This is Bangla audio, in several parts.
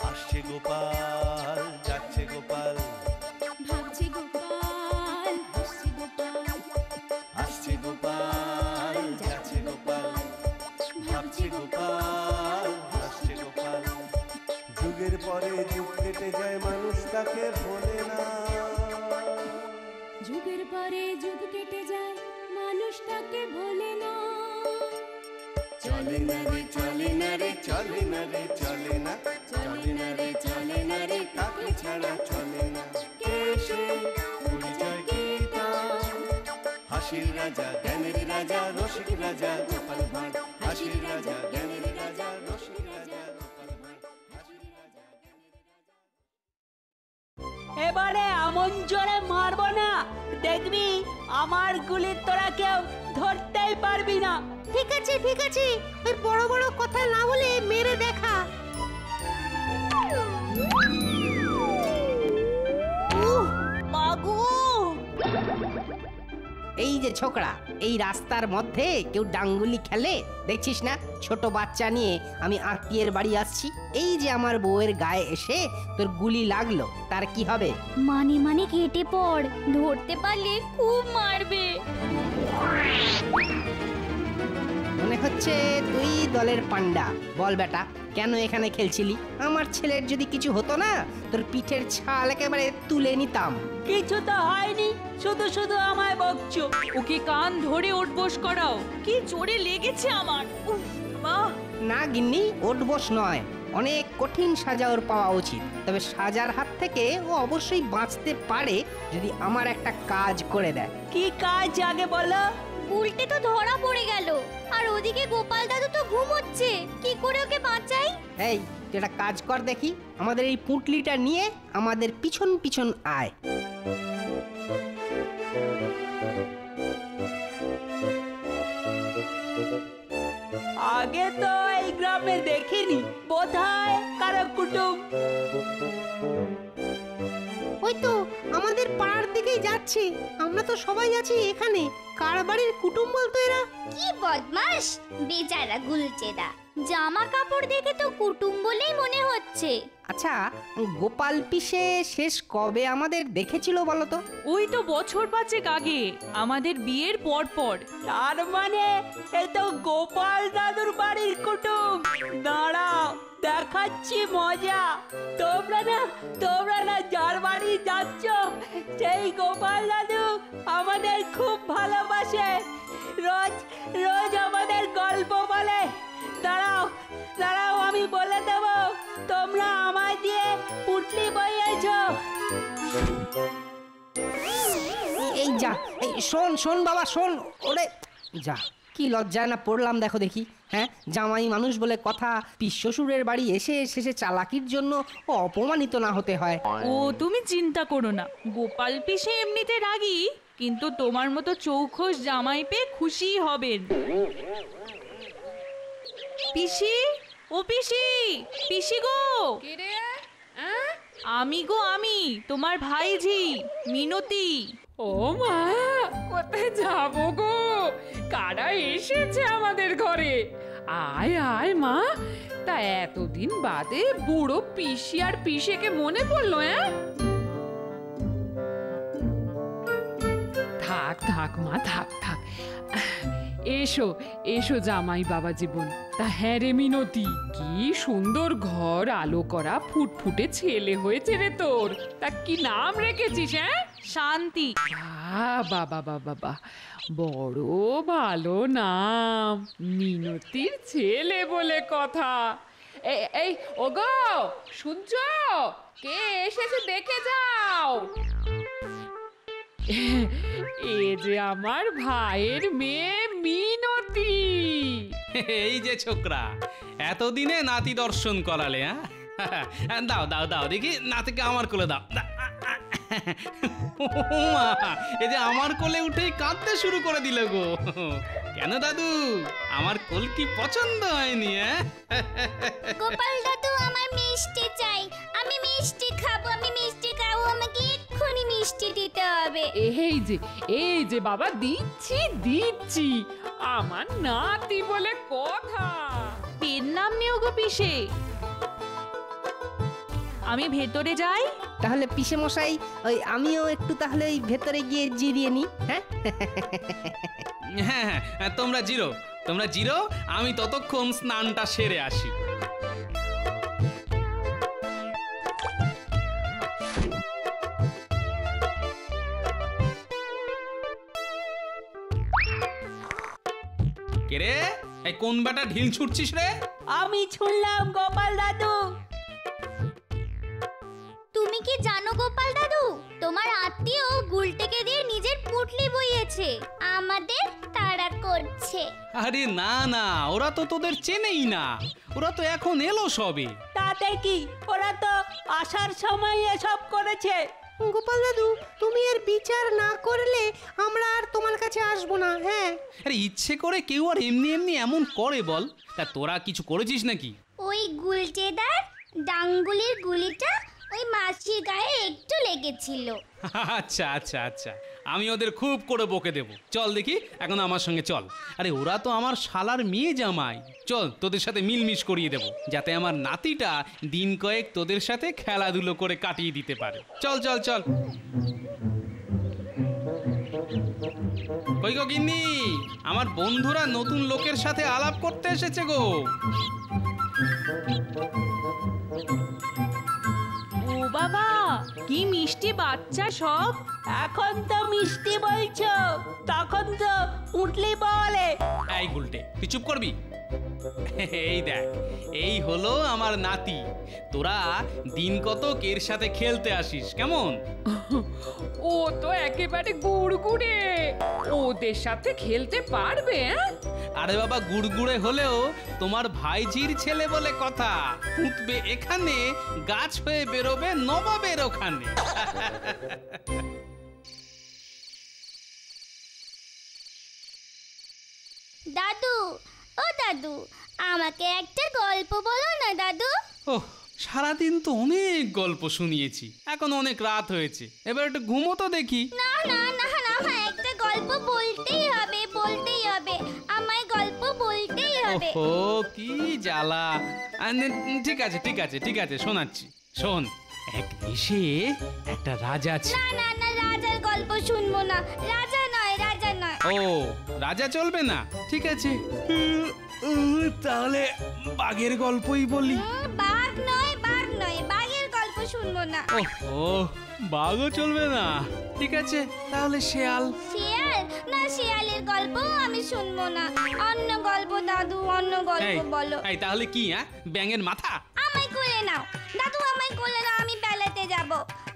আসছে গোপাল, যাচ্ছে গোপাল, ভাবছে গোপাল, হাসছে গোপাল, আসছে গোপাল, যাচ্ছে গোপাল, ভাবছে গোপাল, হাসছে গোপাল। যুগের পরে যুগ কেটে যায়, মানুষ তাকে ভোলে না। যুগের পরে যুগ কেটে যায়, মানুষ তাকে ভোলে না। চলে না রে, চলে না রে, চলে না রে, চলে না, চলে না রে, চলে না রে, কাকে ছাড়া চলে না। কে সে পরিচয় কি তার? হাসির রাজা, জ্ঞানের রাজা, রসিক রাজা গোপাল ভাঁড়। হাসির রাজা, জ্ঞানের রাজা, রসিক রাজা গোপাল ভাঁড়। হাসির রাজা, জ্ঞানের রাজা। এবারে আমন জোরে মারবো না, দেখবি আমার গুলি তোরা কেউ ধরতেই পারবি না। ঠিক আছে ঠিক আছে, ওই বড় বড় কথা না বলে মেরে দেখা। বাগু এই যে ছোকরা, এই রাস্তার মধ্যে কেউ ডাঙ্গুলি খেলে দেখছিস না? ছোট বাচ্চা নিয়ে আমি আত্মীয়ের বাড়ি আসছি, এই যে আমার বউয়ের গায়ে এসে তোর গুলি লাগলো, তার কি হবে? মানে মানে কেটে পড়, ধরতে পারলে খুব মারবে। মনে হচ্ছে তুই দলের পান্ডা। বল বেটা, কেন এখানে খেলছিলি? আমার ছেলের যদি কিছু হতো না, তোর পিঠের ছাল একেবারে তুলে নিতাম। কিছু তো হয়নি, শুধু শুধু আমায় বকছো। ওকে কান ধরে উঠবোস করাও, কি জোরে লেগেছে আমার। উফ মা, না গিন্নি, ওঠবোস নয়, অনেক কঠিন সাজা ওর পাওয়া উচিত। তবে সাজার হাত থেকে ও অবশ্যই বাঁচতে পারে যদি আমার একটা কাজ করে দেয়। কি কাজ আগে বলো? উল্টে তো ধরা পড়ে গেল, আর ওদিকে গোপাল দাদু তো ঘুমোচ্ছে, কি করে ওকে বাঁচাই? এই তুই একটা কাজ কর দেখি, আমাদের এই পুঁটলিটা নিয়ে আমাদের পিছন পিছন আয়। আগে তো এই গ্রামে দেখিনি, বোধহয় কারো কুটুম। ওই তো আমাদের পাড়ার দিকেই যাচ্ছে, আমরা তো সবাই আছি এখানে। কার বাড়ির কুটুম বলতো এরা? কি বদমাশ বেচারা গুলচেদা, জামা কাপড় দেখে তো কুটুম বলেই মনে হচ্ছে। আচ্ছা, গোপাল পিসে শেষ কবে আমাদের দেখেছিল বলতো? ওই তো বছর 5 আগে, আমাদের বিয়ের পর পর। তার মানে এ তো গোপাল দাদুর বাড়ির কুটুম। দাঁড়াও, দেখাচ্ছি মজা। তোমরা না যার বাড়ি যাচ্ছ, সেই গোপাল দাদু আমাদের খুব ভালোবাসে, রোজ রোজ আমাদের গল্প বলে। দাঁড়াও আমি বলে দেব, তোমরা আমায় দিয়ে পুটলি বইয়েছো। এই যা, এই শোন শোন বাবা শোন, ওরে যা, কি লজ্জায় না পড়লাম দেখো দেখি। হ্যাঁ, জামাই মানুষ বলে কথা, পিস শ্বশুরের বাড়ি এসে শেষে চালাকির জন্য ও অপমানিত না হতে হয়। ও তুমি চিন্তা করো না, গোপাল পিসে এমনিতে রাগী, কিন্তু তোমার মতো চৌখোশ জামাই পেয়ে খুশি হবেন। পিসি, ও পিসি, পিসি গো। আমি গো, আমি তোমার ভাইঝি মিনতি। ও মা, কোথায় যাবো গো? কারা এসেছে আমাদের ঘরে? আয় আয় মা, তা এতদিন বাদে বুড়ো পিসি আর পিসেকে মনে পড়লো? থাক থাক মা, থাক থাক। এসো এসো জামাই বাবা জীবন। তা হ্যাঁ রে মিনতি, কি সুন্দর ঘর, আলো করা ফুটফুটে ছেলে হয়েছে রে তোর। তা কি নাম রেখেছিস? শান্তি। বাবা বাবা বাবা, বড় ভালো নাম, মিনতির ছেলে বলে কথা। এই ওগো, শুনছো? কে এসেছে দেখে যাও। এ যে আমার ভাইয়ের মেয়ে মিনতি। এই যে ছোকরা, এতদিনে নাতি দর্শন করালে। হ্যাঁ, দাও দাও দাও দেখি, নাতিকে আমার কোলে দাও। এই যে আমার কোলে উঠেই কাঁদতে শুরু করে দিল গো। কেন দাদু, আমার কোল কি পছন্দ হয়নি? গোপাল দাদু, আমার মিষ্টি চাই, আমি মিষ্টি খাবো, আমাকে এক্ষুনি মিষ্টি দিতে হবে। এই যে বাবা, দিচ্ছি দিচ্ছি। আমার নাতি বলে কথা। পেন নাম নিও গো পিসে। আমি ভেতরে যাই। তাহলে পিসে মশাই ওই আমিও একটু তাহলে ওই ভেতরে গিয়ে জিরিয়ে নি। হ্যাঁ হ্যাঁ হ্যাঁ, তোমরা জিরো, আমি ততক্ষণ স্নানটা সেরে আসি। কে রে, এই কোন বেটা ঢিল ছুটছিস রে? আমি ছুড়লাম গোপাল দাদু। তুমি কি জানো গোপাল দাদু, তোমার আত্মীয় গুলটেকে দিয়ে নিজের পুটলি বইয়েছে, আমাদের তাড়া করছে। আরে না না, ওরা তো তোদের চেনেই না, ওরা তো এখন এলো সবে। তাতে কি, ওরা তো আসার সময় এসব করেছে। গোপাল দাদু, তুমি এর বিচার না করলে আমরা আর তোমার কাছে আসবো না। হ্যাঁ, আরে ইচ্ছে করে কেউ আর এমনি এমনি এমন করে বল? তা তোরা কিছু করেছিস নাকি? ওই গুলটেদার ডাঙ্গুলির গুলিটা ওই মাছির গায়ে একটু লেগেছিল। আচ্ছা আচ্ছা আচ্ছা, আমি ওদের খুব করে বকে দেব। চল দেখি, এখন আমার সঙ্গে চল। আরে ওরা তো আমার শালার মেয়ে জামাই, চল তোদের সাথে মিলমিশ করিয়ে দেব, যাতে আমার নাতিটা দিন কয়েক তোদের সাথে খেলাধুলো করে কাটিয়ে দিতে পারে। চল চল চল। কই গো গিন্নি, আমার বন্ধুরা নতুন লোকের সাথে আলাপ করতে এসেছে গো। ও বাবা, কি মিষ্টি বাচ্চা সব। এখন তো মিষ্টি বলছো, তখন তো উঠলি বলে। এই গুলটে, তুই চুপ করবি? এই দেখ, এই হলো আমার নাতি। তোরা দিন কতক এর সাথে খেলতে আসিস কেমন? ও তো একেবারে গুড়গুড়ে, ওদের সাথে খেলতে পারবে? আরে বাবা, গুড়গুড়ে হলেও তোমার ভাইঝির ছেলে বলে কথা। উঠবে এখানে, গাছ হয়ে বেরোবে নবাবের ওখানে। দাদু, ও দাদু, আমাকে একটা গল্প বলো না দাদু। ওহ, সারাদিন তো অনেক গল্প শুনিয়েছি, এখন অনেক রাত হয়েছে, এবার একটু ঘুমো তো দেখি। না না না না, আমার একটা গল্প বলতেই হবে, বলতেই হবে, আমায় গল্প বলতেই হবে। ওহো, কি জ্বালা। ঠিক আছে ঠিক আছে ঠিক আছে, শোনাচ্ছি। শোন, এক দেশে একটা রাজা ছিল। না না না, রাজার গল্প শুনবো না, রাজা নয়, রাজা নয়। ও, রাজা চলবে না? ঠিক আছে, তাহলে বাঘের গল্পই বলি। বাঘ নয়, বাঘ নয়, বাঘের গল্প শুনবো না। ও, বাঘও চলবে না? ঠিক আছে, তাহলে শেয়াল। শিয়াল না, শিয়ালের গল্প আমি শুনবো না, অন্য গল্প দাদু, অন্য গল্প বলো। এই তাহলে কি? ব্যাঙের মাথা? আমায় কোলে নাও দাদু, আমায় কোলে নাও, আমি বেলাতে যাব।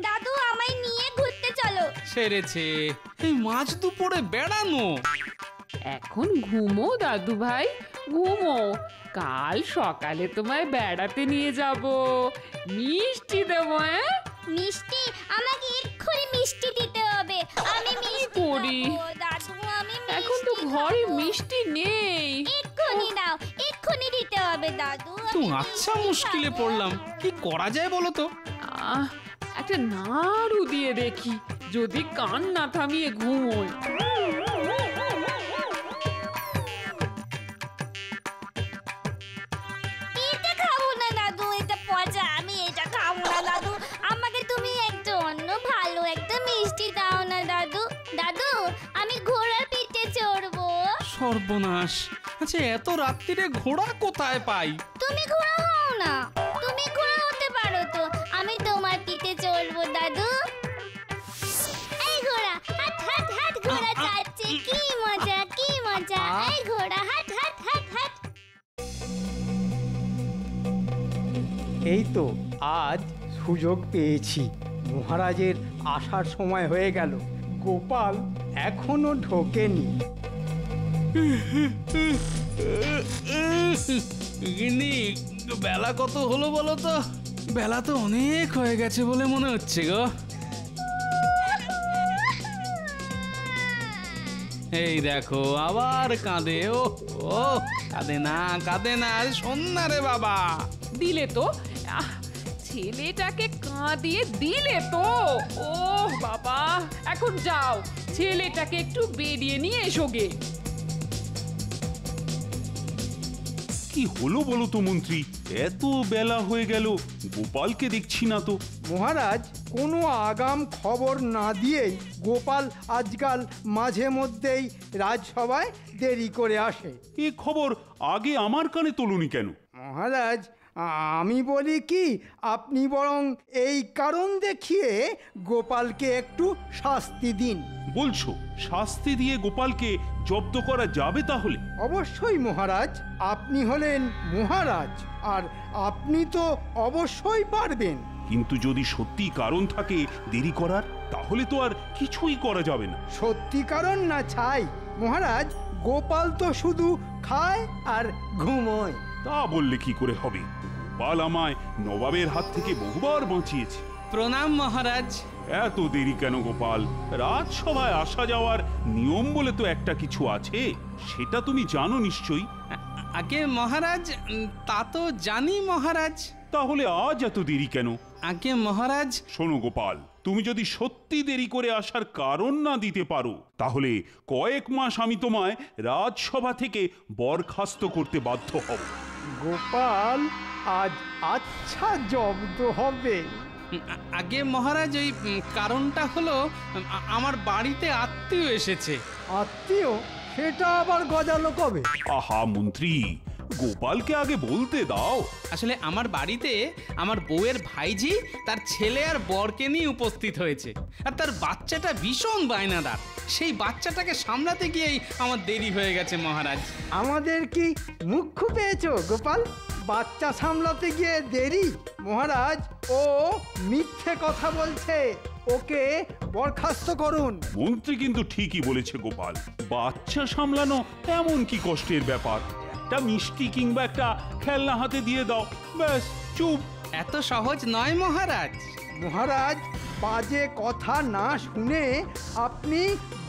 দাদু, আমায় নিয়ে ঘুরতে চলো। সেরেছে, এই মাঝ দুপুরে বেড়ানো। এখন ঘুমো দাদু ভাই, ঘুমো। কাল সকালে তোমায় বেড়াতে নিয়ে যাব, মিষ্টি দেবো। মিষ্টি? আমাকে এক্ষুনি মিষ্টি দিতে হবে, আমি মিষ্টি করি? খাবো, দাদু, আমি এখন তো মিষ্টি ঘরে খাবো। মিষ্টি নেই। এক্ষুনি দাও, এক্ষুনি দিতে হবে দাদু। তো আমি আচ্ছা, মিষ্টি মুশকিলে খাবো। পড়লাম, কি করা যায় বলো তো? একটা নাড়ু দিয়ে দেখি, যদি কান না থামিয়ে ঘুমোয়। এটা খাবো না দাদু, এটা পচা, আমি এটা খাবো না দাদু। আমাকে তুমি একটা অন্য ভালো একটা মিষ্টি দাও না দাদু। দাদু, আমি ঘোড়ার পিঠে চড়বো। সর্বনাশ! আচ্ছা, এত রাত্রিরে ঘোড়া কোথায় পাই? তুমি ঘোড়া হও না, তুমি ঘোড়া হতে পারো তো, আমি তোমার পিঠে চড়বো দাদু। এই ঘোড়া, হাট হাট হাট, ঘোড়া যাচ্ছে, কি মজা, কি মজা। এই ঘোড়া, হাট হাট হাট হাট। এই তো আজ সুযোগ পেয়েছি, মহারাজের আসার সময় হয়ে গেল, গোপাল এখনো ঢোকেনি। গিন্নি, বেলা কত হলো বলো তো? বেলা তো অনেক হয়ে গেছে বলে মনে হচ্ছে গো। এই দেখো, আবার কাঁদে। ও কাঁদে না, কাঁদে না, আরে শোন না রে বাবা। দিলে তো, ছেলেটাকে কাঁদিয়ে দিলে তো। ও বাবা, এখন যাও, ছেলেটাকে একটু বেরিয়ে নিয়ে এসো গে। কি হলো বলো তো মন্ত্রী, এত বেলা হয়ে গেল গোপালকে দেখছি না তো। মহারাজ, কোনো আগাম খবর না দিয়েই গোপাল আজকাল মাঝে মধ্যেই রাজসভায় দেরি করে আসে। এ খবর আগে আমার কানে তোলনি কেন? মহারাজ, আমি বলি কি, আপনি বরং এই কারণ দেখিয়ে গোপালকে একটু শাস্তি দিন। বলছো শাস্তি দিয়ে গোপালকে জব্দ করা যাবে তাহলে? অবশ্যই মহারাজ, আপনি হলেন মহারাজ আর আপনি তো অবশ্যই পারবেন। কিন্তু যদি সত্যি কারণ থাকে দেরি করার, তাহলে তো আর কিছুই করা যাবে না। সত্যি কারণ না ছাই মহারাজ, গোপাল তো শুধু খায় আর ঘুমোয়। তা বললে কি করে হবে? গোপাল আমায় নবাবের হাত থেকে বহুবার বাঁচিয়েছে। প্রণাম মহারাজ। এত দেরি কেন গোপাল? রাজসভায় আসা যাওয়ার নিয়ম বলে তো একটা কিছু আছে, সেটা তুমি জানো নিশ্চয়ই। আগে মহারাজ, তা তো জানি মহারাজ। তাহলে আজ এত দেরি কেন? আগে মহারাজ, শোনো গোপাল, তুমি যদি সত্যি দেরি করে আসার কারণ না দিতে পারো, তাহলে কয়েক মাস আমি তোমায় রাজসভা থেকে বরখাস্ত করতে বাধ্য হব। গোপাল আজ আচ্ছা জব্দ হবে। আগে মহারাজ, ওই কারণটা হলো আমার বাড়িতে আত্মীয় এসেছে। আত্মীয়? সেটা আবার গজালো কবে? আহা মন্ত্রী, গোপালকে আগে বলতে দাও। আসলে আমার বাড়িতে আমার বউয়ের ভাইঝি তার ছেলে আর বরকে নিয়ে উপস্থিত হয়েছে, আর তার বাচ্চাটা ভীষণ বায়নাদার। সেই বাচ্চাটাকে সামলাতে গিয়েই আমার দেরি হয়ে গেছে মহারাজ। আমাদের কি মুখ্য পেয়েছো গোপাল? বাচ্চা সামলাতে গিয়ে দেরি? মহারাজ, ও মিথ্যে কথা বলছে, ওকে বরখাস্ত করুন। মন্ত্রী কিন্তু ঠিকই বলেছে গোপাল, বাচ্চা সামলানো এমন কি কষ্টের ব্যাপার? একটা মিষ্টি কিংবা একটা খেলনা হাতে দিয়ে দাও, ব্যাস চুপ। এত সহজ নয় মহারাজ। মহারাজ, বাজে কথা না শুনে আপনি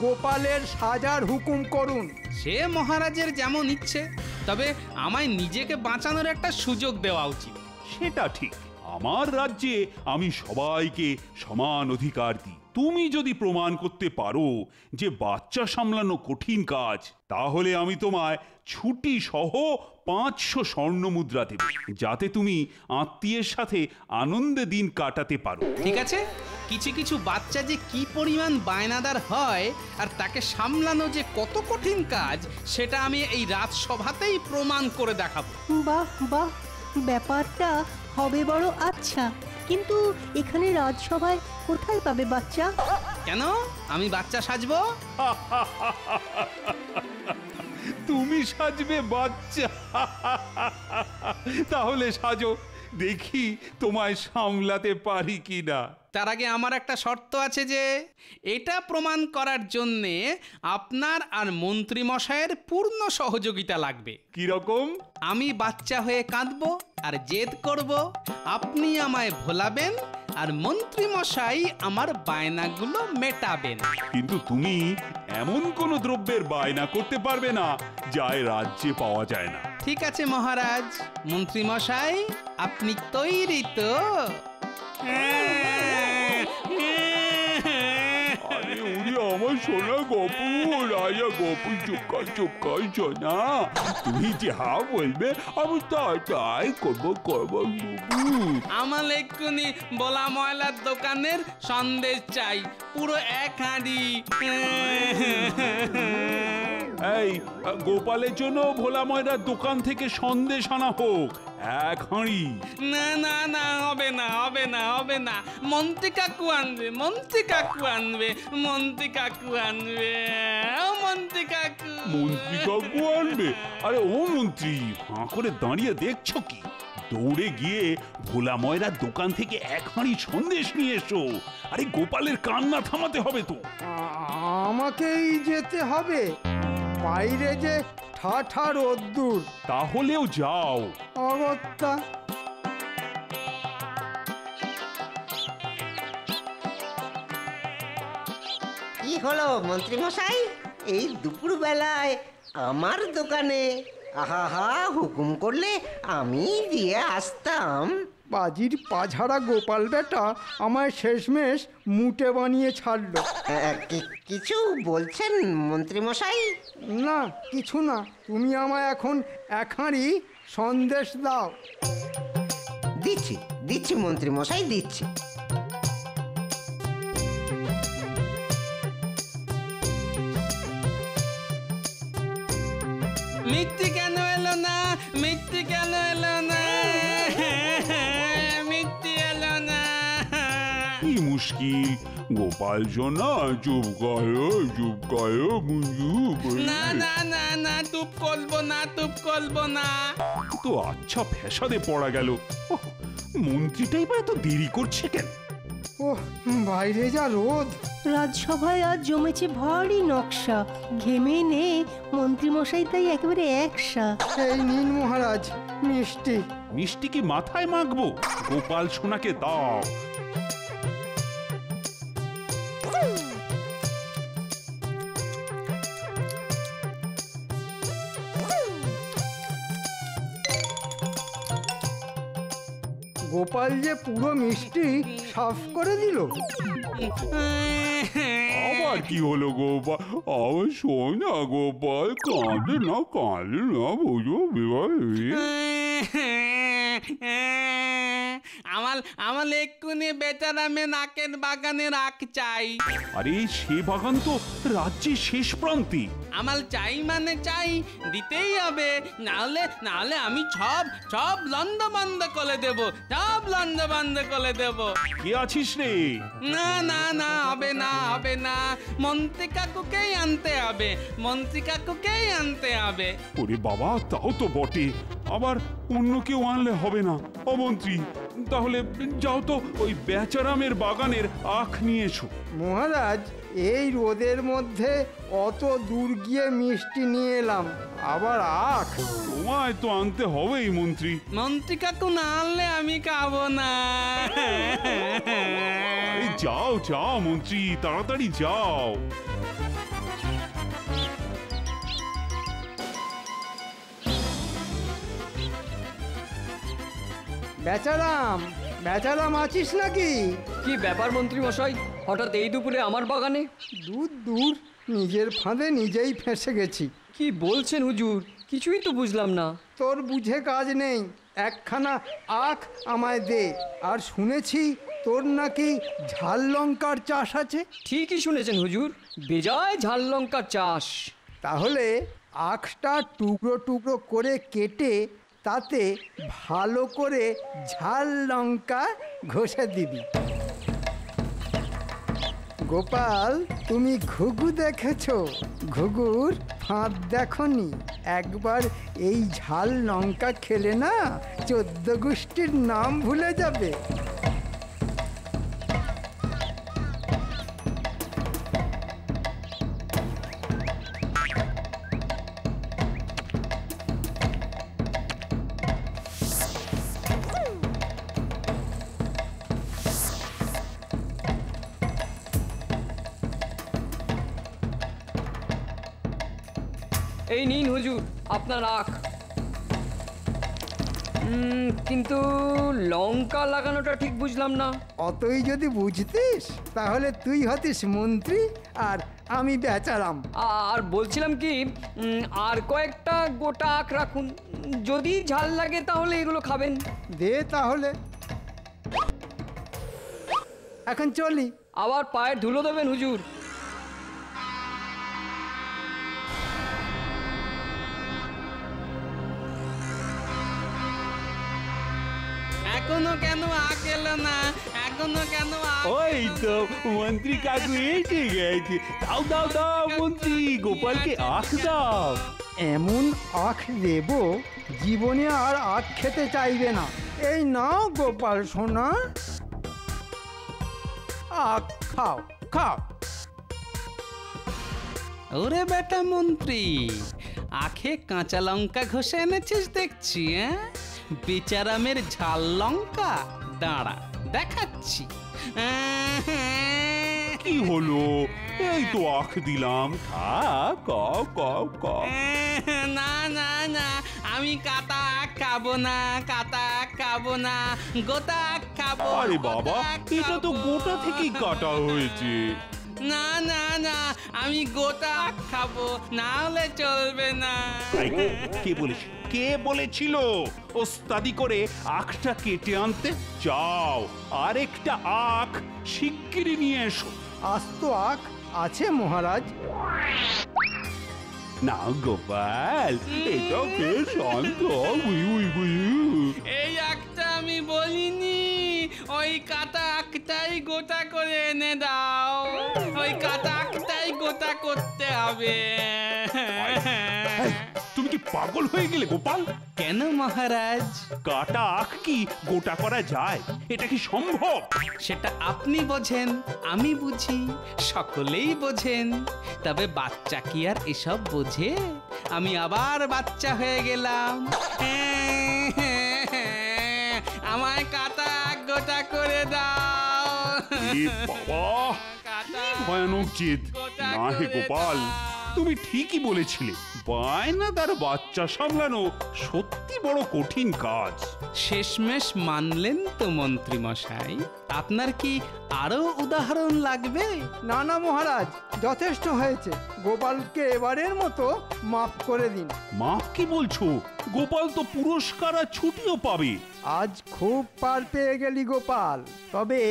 গোপালের সাজার হুকুম করুন। সে মহারাজের যেমন ইচ্ছে, তবে আমায় নিজেকে বাঁচানোর একটা সুযোগ দেওয়া উচিত। সেটা ঠিক, আমার রাজ্যে আমি সবাইকে সমান অধিকার দিই। তুমি যদি প্রমাণ করতে পারো যে বাচ্চা সামলানো কঠিন কাজ, তাহলে আমি তোমায় ছুটি সহ 500 স্বর্ণ মুদ্রা দেব, যাতে তুমি আত্মীয়ের সাথে আনন্দে দিন কাটাতে পারো। ঠিক আছে, কিছু কিছু বাচ্চা যে কি পরিমাণ বায়নাদার হয় আর তাকে সামলানো যে কত কঠিন কাজ, সেটা আমি এই রাজসভাতেই প্রমাণ করে দেখাবো। বাহ বাহ, ব্যাপারটা হবে বড় আচ্ছা, কিন্তু এখানে রাজসভায় কোথায় পাবে বাচ্চা? কেন আমি বাচ্চা সাজবো? তুমি সাজবে বাচ্চা? তাহলে সাজো, দেখি তোমায় সামলাতে পারি কিনা। তার আগে আমার একটা শর্ত আছে, যে এটা প্রমাণ করার জন্যে আপনার আর মন্ত্রী মশাইয়ের পূর্ণ সহযোগিতা লাগবে। কিরকম? আমি বাচ্চা হয়ে কাঁদবো আর জেদ করব, আপনি আমায় ভোলাবেন, আর মন্ত্রী মশাই আমার বায়নাগুলো মেটাবেন। কিন্তু তুমি এমন কোনো দ্রব্যের বায়না করতে পারবে না যা এ রাজ্যে পাওয়া যায় না। ঠিক আছে মহারাজ। মন্ত্রী মশাই, আপনি তৈরি তো? আরে উনি আমার সোনা গপু, রাজা গপু, চুপকার চুপকার সোনা, তুমি যা বলবে আমি তাই করবো। আমার এক্ষুনি বলা ময়লার দোকানের সন্দেশ চাই, পুরো 1 হাঁড়ি। এই গোপালের জন্য ভোলা ময়দার দোকান থেকে সন্দেশ আনা হোক, 1 হাঁড়ি। না না না, হবে না হবে না হবে না, মন্ত্রী কাকু আনবে, মন্ত্রী কাকু আনবে, মন্ত্রী কাকু আনবে, মন্ত্রী কাকু। মন্ত্রী কাকু আনবে? আরে ও মন্ত্রী, হাঁ করে দাঁড়িয়ে দেখছো কি? দৌড়ে গিয়ে ভোলা ময়রার দোকান থেকে 1 হাঁড়ি সন্দেশ নিয়ে এসো। আরে গোপালের কান্না থামাতে হবে তো। আমাকেই যেতে হবে? বাইরে যে ঠাঠা রোদ্দুর। তাহলেও যাও। অগত্যা। কি হলো মন্ত্রী মশাই, এই দুপুর বেলায় আমার দোকানে? আহা, হুকুম করলে আমি দিয়ে আসতাম। বাজির পাঝাড়া গোপাল বেটা আমায় শেষমেশ মুটে বানিয়ে ছাড়লো। কিছু বলছেন মন্ত্রী মশাই? না, কিছু না। তুমি আমায় এখন 1 হাঁড়ি সন্দেশ দাও। দিচ্ছি দিচ্ছি মন্ত্রী মশাই, দিচ্ছি। মিথ্যে কেন এলো না? মিথ্যে কেন এলো না? মিথ্যে এলো না। কি মুশকিল গোপাল সোনা, চুপ করো চুপ করো। না না না না, চুপ করবো না, চুপ করবো না। তো আচ্ছা ফ্যাসাদে পড়া গেল। ওহ, মন্ত্রীটাই বা এত দেরি করছে কেন? ও বাইরে যা রোদ। রাজসভায় আজ জমেছে ভারী নকশা, ঘেমে নে মন্ত্রীমশাই তাই একেবারে একসা। এই নিন মহারাজ মিষ্টি। মিষ্টি কি মাথায় মাখবো? গোপাল সোনাকে দাও। গোপাল যে পুরো মিষ্টি সাফ করে দিল। আবার কি হলো গোপাল? আমার সোনা গোপাল, কাঁদে না বুঝো বিবাহ। আমার এক্ষুনি বেচারামে নাকের বাগানে রাখ চাই। আরে সে বাগান তো রাজ্যের শেষ প্রান্তে। আমার চাই মানে চাই, দিতেই হবে, নাহলে আমি সব লন্দ বন্ধ করে দেব, সব লন্দ বন্ধ করে দেব। কে আছিস রে? না না না, হবে না হবে না, মন্ত্রী কাকুকেই আনতে হবে, মন্ত্রী কাকুকেই আনতে হবে। ওরে বাবা, তাও তো বটে, আবার অন্য কেউ আনলে হবে না। অমন্ত্রী, তাহলে যাও তো ওই বেচারামের বাগানের আখ নিয়ে এসো। মহারাজ, এই রোদের মধ্যে অত দূর গিয়ে মিষ্টি নিয়ে এলাম, আবার আখ? তোমায় তো আনতে হবেই মন্ত্রী। মন্ত্রী কাকু না আনলে আমি খাবো না। আরে যাও যাও মন্ত্রী, তাড়াতাড়ি যাও। বেচারাম, বেচারাম আছিস নাকি? কি ব্যাপার মন্ত্রী মশাই, হঠাৎ এই দুপুরে আমার বাগানে? দূর দূর, নিজের ফাঁদে নিজেই ফেঁসে গেছি। কি বলছেন হুজুর, কিছুই তো বুঝলাম না। তোর বুঝে কাজ নেই, একখানা আখ আমায় দে। আর শুনেছি তোর নাকি ঝাল লঙ্কার চাষ আছে। ঠিকই শুনেছেন হুজুর, বেজায় ঝাল লঙ্কার চাষ। তাহলে আখটা টুকরো টুকরো করে কেটে তাতে ভালো করে ঝাল লঙ্কা ঘষে দিবি। গোপাল, তুমি ঘুঘু দেখেছো? ঘুঘুর ফাঁদ দেখনি? একবার এই ঝাল লঙ্কা খেলে না 14 গোষ্ঠীর নাম ভুলে যাবে। এই নিন হুজুর আপনার আখ। কিন্তু লঙ্কা লাগানোটা ঠিক বুঝলাম না। অতই যদি বুঝতিস তাহলে তুই হতিস মন্ত্রী আর আমি বেচারাম। আর বলছিলাম কি, আর কয়েকটা গোটা আখ রাখুন, যদি ঝাল লাগে তাহলে এগুলো খাবেন। দে তাহলে, এখন চলি। আবার পায়ের ধুলো দেবেন হুজুর। এখনো কেন আখ এলো না? এখনো কেন আখ? ওই তো মন্ত্রী কাকু এসে গেছে। দাও দাও দাও মন্ত্রী, গোপালকে আখ দাও। এমন আখ দেব জীবনে আর আখ খেতে চাইবে না। এই নাও গোপাল সোনা, আখ খাও খাও। ওরে বেটা মন্ত্রী, আখে কাঁচা লঙ্কা ঘষে এনেছিস দেখছি। বেচারামের ঝাল লঙ্কা, দাঁড়া দেখাচ্ছি। কি হলো? এই তো আখ দিলাম, খা খাও খাও খাও। না না না, আমি কাটা আখ খাবো না, কাটা আখ খাবো না, গোটা আখ খাবো। আরে বাবা, এটা তো গোটা থেকেই কাটা হয়েছে। না না না, আমি গোটা আখ খাবো, না হলে চলবে না। এই, কে বলেছিল ওস্তাদি করে আখটা কেটে আনতে? যাও আরেকটা আখ শিগগিরই নিয়ে এসো। আস্ত আখ আছে মহারাজ। না গোপাল, এটা বেশ শান্ত। এই আখটা আমি বলিনি, ওই কাটা আখটাই গোটা করে এনে দাও, ওই কাটা আখটাই গোটা করতে হবে। তুমি কি পাগল হয়ে গেলে গোপাল? কেন মহারাজ? কাটা আখ কি গোটা করা যায়? এটা কি সম্ভব? সেটা আপনি বোঝেন, আমি বুঝি, সকলেই বোঝেন, তবে বাচ্চা কি আর এসব বোঝে? আমি আবার বাচ্চা হয়ে গেলাম। আমায় কাটা আখ গোটা করে দাও। বাবা, কি ভয়ানক জেদ! না হে গোপাল, তুমি ঠিকই বলেছিলে, বায়নাদার বাচ্চা সামলানো সত্যি বড় কঠিন কাজ। শেষমেশ মানলেন তো মন্ত্রী মশাই? আপনার কি আরো উদাহরণ লাগবে? না না মহারাজ, যথেষ্ট হয়েছে। গোপালকে এবারের মতো মাফ করে দিন। মাফ কি বলছো? গোপাল তো পুরস্কার আর ছুটিও পাবে। আজ খুব পার পেয়ে গেলি গোপাল, তবে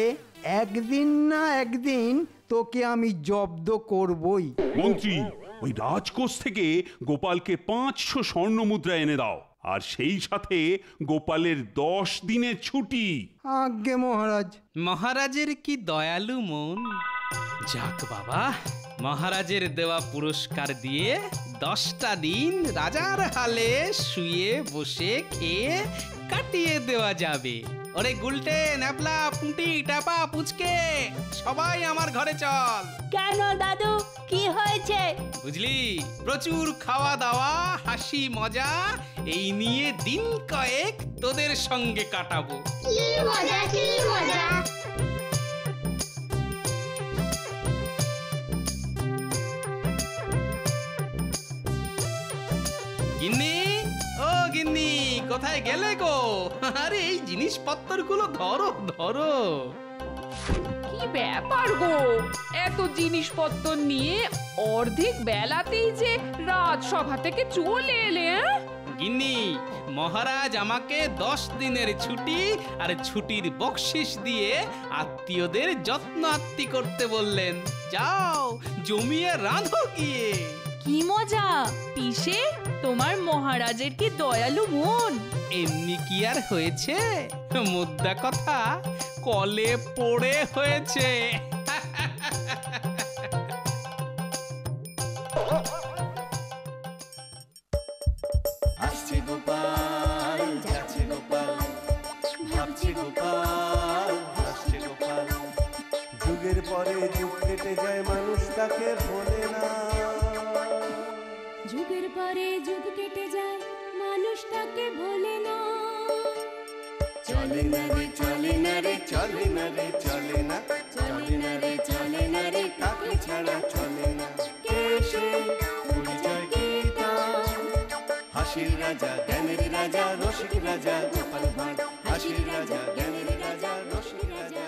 একদিন না একদিন তোকে আমি জব্দ করবই। মন্ত্রী, ওই রাজকোষ থেকে গোপালকে 500 স্বর্ণ মুদ্রা এনে দাও, আর সেই সাথে গোপালের 10 দিনের ছুটি। আজ্ঞে মহারাজ। মহারাজের কি দয়ালু মন! যাক বাবা, মহারাজের দেওয়া পুরস্কার দিয়ে 10টা দিন রাজার হালে শুয়ে বসে খেয়ে কাটিয়ে দেওয়া যাবে। ওরে গুলটে, ন্যাপলা, পুঁটি, টাপা, পুচকে, সবাই আমার ঘরে চল। কেন দাদু, কি হয়েছে? বুঝলি, প্রচুর খাওয়া দাওয়া, হাসি মজা, এই নিয়ে দিন কয়েক তোদের সঙ্গে কাটাবো। কি মজা, কি মজা! গিন্নি, ও গিন্নি, কোথায় গেলে গো? আরে এই জিনিসপত্রগুলো ধরো ধরো। কি ব্যাপার গো, এত জিনিসপত্র নিয়ে অর্ধেক বেলাতেই যে রাজসভা থেকে চলে এলে? গিন্নি, মহারাজ আমাকে 10 দিনের ছুটি আর ছুটির বকশিস দিয়ে আত্মীয়দের যত্ন আত্তি করতে বললেন। যাও জমিয়ে রাঁধো গিয়ে। কি মজা! পিসে, তোমার মহারাজের কি দয়ালু মন! এমনি কি আর হয়েছে, মুদ্রা কথা কলে পড়ে হয়েছে। আসছে গোপাল, যাচ্ছে গোপাল, ভাবছে গোপাল, হাসছে গোপাল। যুগের পরে যুগ কেটে যায়, মানুষ তাকে ভোলে না। যুগের পরে যুগ কেটে যায়, মানুষ তাকে ভোলে না। চলে না রে, চলে না রে, চলে না রে, চলে না, চলে না রে, চলে না রে, কাকে ছাড়া চলে না। কে সে পরিচয় কি তার? হাসির রাজা, জ্ঞানের রাজা, রসিক রাজা গোপাল ভাঁড়। হাসির রাজা, জ্ঞানের রাজা, রসিক রাজা।